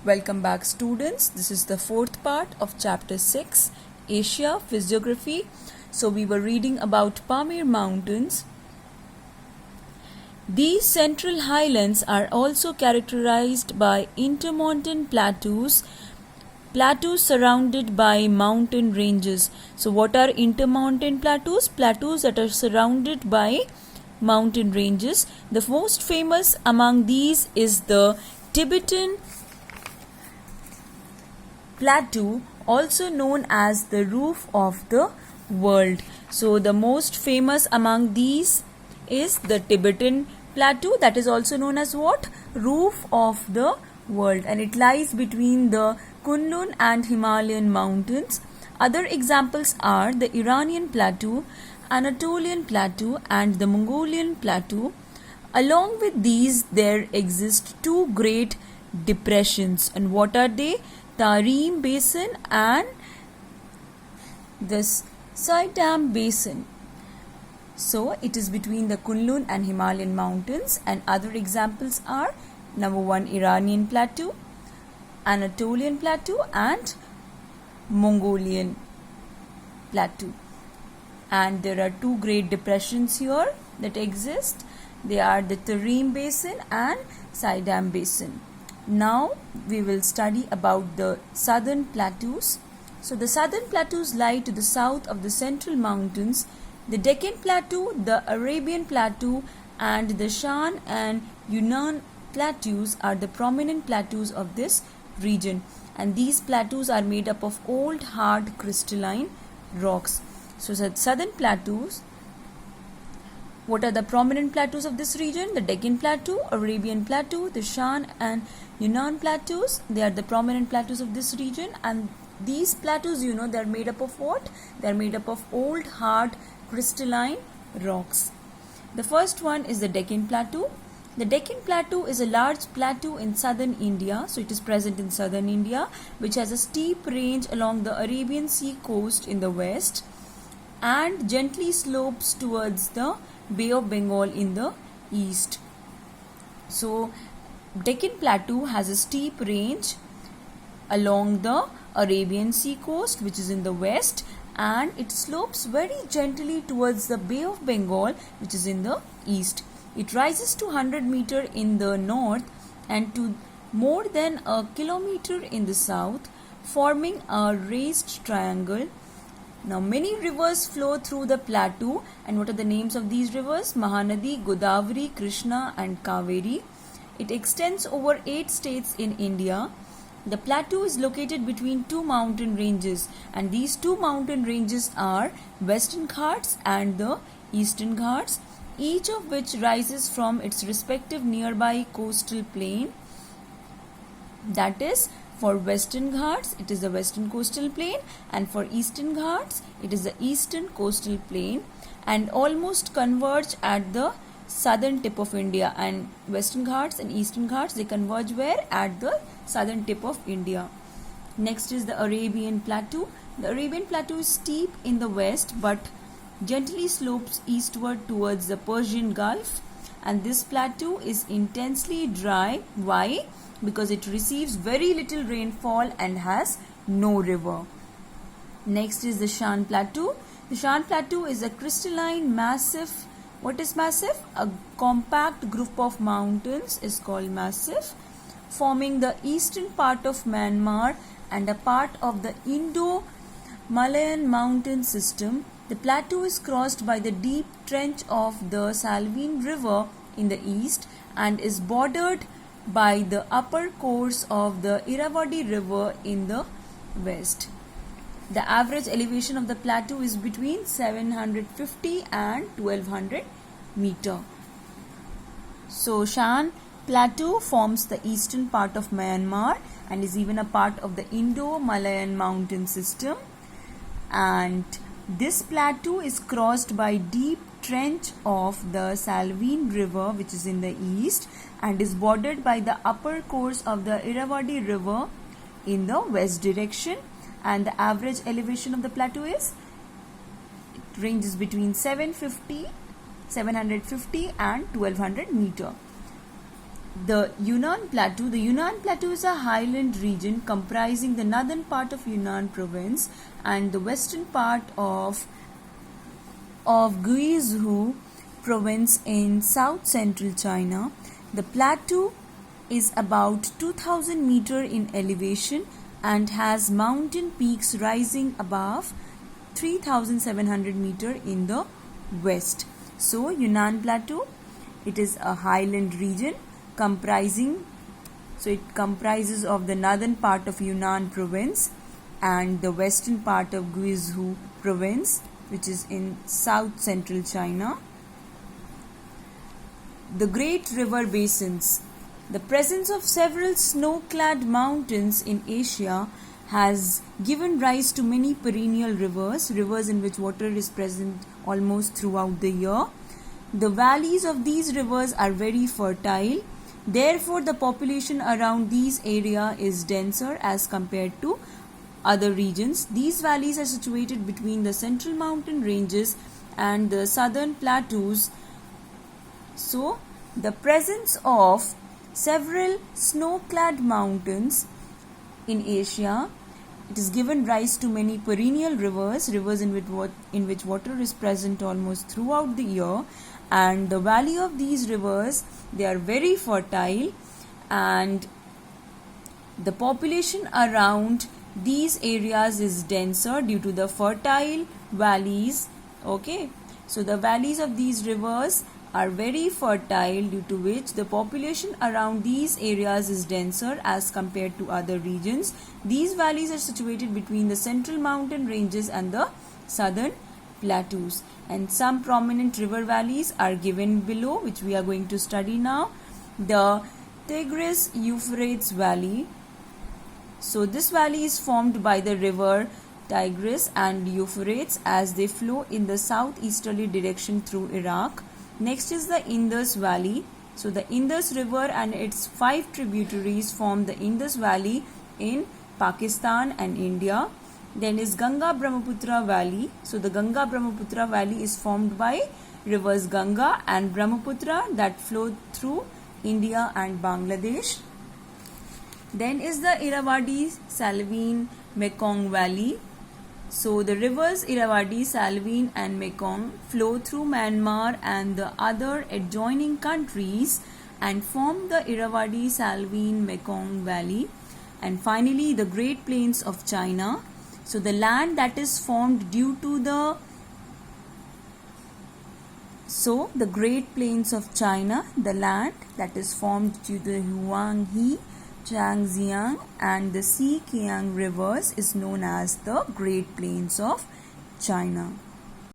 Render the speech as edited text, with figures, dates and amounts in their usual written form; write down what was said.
Welcome back, students. This is the fourth part of chapter 6, Asia Physiography. So we were reading about Pamir Mountains. These central highlands are also characterized by intermontane plateaus surrounded by mountain ranges. So what are intermontane plateaus? Plateaus that are surrounded by mountain ranges. The most famous among these is the Tibetan Plateau, also known as the roof of the world. So the most famous among these is the Tibetan Plateau, that is also known as what? Roof of the world, and it lies between the Kunlun and Himalayan mountains. Other examples are the Iranian Plateau, Anatolian Plateau and the Mongolian Plateau. Along with these, there exist two great depressions, and what are they? Tarim Basin and this Saidam Basin. So it is between the Kunlun and Himalayan mountains, and other examples are number 1 Iranian Plateau, Anatolian Plateau and Mongolian Plateau. And there are two great depressions here that exist. They are the Tarim Basin and Saidam Basin. Now we will study about the southern plateaus. So the southern plateaus lie to the south of the central mountains. The Deccan Plateau, the Arabian Plateau and the Shan and Yunnan plateaus are the prominent plateaus of this region, and these plateaus are made up of old hard crystalline rocks. So the southern plateaus, what are the prominent plateaus of this region? The Deccan Plateau, Arabian Plateau, the Shan and Yunnan plateaus. They are the prominent plateaus of this region, and these plateaus, they are made up of what? They are made up of old hard crystalline rocks. The first one is the Deccan Plateau. The Deccan Plateau is a large plateau in southern India, so it is present in southern India, which has a steep range along the Arabian Sea coast in the west and gently slopes towards the Bay of Bengal in the east. So Deccan Plateau has a steep range along the Arabian Sea coast, which is in the west, and it slopes very gently towards the Bay of Bengal, which is in the east. It rises to 100 meter in the north and to more than a kilometer in the south, forming a raised triangle. Now many rivers flow through the plateau, and what are the names of these rivers? Mahanadi, Godavari, Krishna and Kaveri. It extends over 8 states in India. The plateau is located between two mountain ranges, and these two mountain ranges are Western Ghats and the Eastern Ghats, each of which rises from its respective nearby coastal plain. That is, for Western Ghats, it is the Western Coastal Plain, and for Eastern Ghats, it is the Eastern Coastal Plain, and almost converge at the southern tip of India. And Western Ghats and Eastern Ghats, they converge where? At the southern tip of India. Next is the Arabian Plateau. The Arabian Plateau is steep in the west but gently slopes eastward towards the Persian Gulf, and this plateau is intensely dry. Why? Because it receives very little rainfall and has no river. Next is the Shan Plateau. The Shan Plateau is a crystalline massif. What is massif? A compact group of mountains is called massif, forming the eastern part of Myanmar and a part of the Indo-Malayan mountain system. The plateau is crossed by the deep trench of the Salween River in the east and is bordered by the upper course of the Irrawaddy River in the west. The average elevation of the plateau is between 750 and 1200 meter. So Shan Plateau forms the eastern part of Myanmar and is even a part of the Indo-Malayan mountain system, and this plateau is crossed by deep trench of the Salween River, which is in the east, and is bordered by the upper course of the Irrawaddy River in the west direction. And the average elevation of the plateau is, it ranges between 750 and 1200 meter. The Yunnan Plateau. The Yunnan Plateau is a highland region comprising the northern part of Yunnan province and the western part of Guizhou province in south central China. The plateau is about 2000 meter in elevation and has mountain peaks rising above 3700 meter in the west. So Yunnan Plateau, it is a highland region it comprises of the northern part of Yunnan province and the western part of Guizhou province, which is in south central China. The great river basins. The presence of several snow-clad mountains in Asia has given rise to many perennial rivers in which water is present almost throughout the year. The valleys of these rivers are very fertile. Therefore, the population around these areas is denser as compared to other regions. These valleys are situated between the central mountain ranges and the southern plateaus. So, the presence of several snow-clad mountains in Asia, it has given rise to many perennial rivers in which water is present almost throughout the year, and the valley of these rivers, they are very fertile, and the population around these areas is denser due to the fertile valleys. Okay, so the valleys of these rivers are very fertile, due to which the population around these areas is denser as compared to other regions. These valleys are situated between the central mountain ranges and the southern plateaus, and some prominent river valleys are given below, which we are going to study now. The Tigris-Euphrates Valley. So this valley is formed by the river Tigris and Euphrates as they flow in the southeasterly direction through Iraq. Next is the Indus Valley. So the Indus River and its 5 tributaries form the Indus Valley in Pakistan and India. Then is Ganga Brahmaputra Valley. So the Ganga Brahmaputra Valley is formed by rivers Ganga and Brahmaputra that flow through India and Bangladesh. Then is the Irrawaddy Salween Mekong Valley. So the rivers Irrawaddy, Salween and Mekong flow through Myanmar and the other adjoining countries and form the Irrawaddy Salween Mekong Valley. And finally the Great Plains of China. So the land that is formed due to the Great Plains of China, the land that is formed due to the Huanghe, Zhangjiang and the Sikiang rivers is known as the Great Plains of China.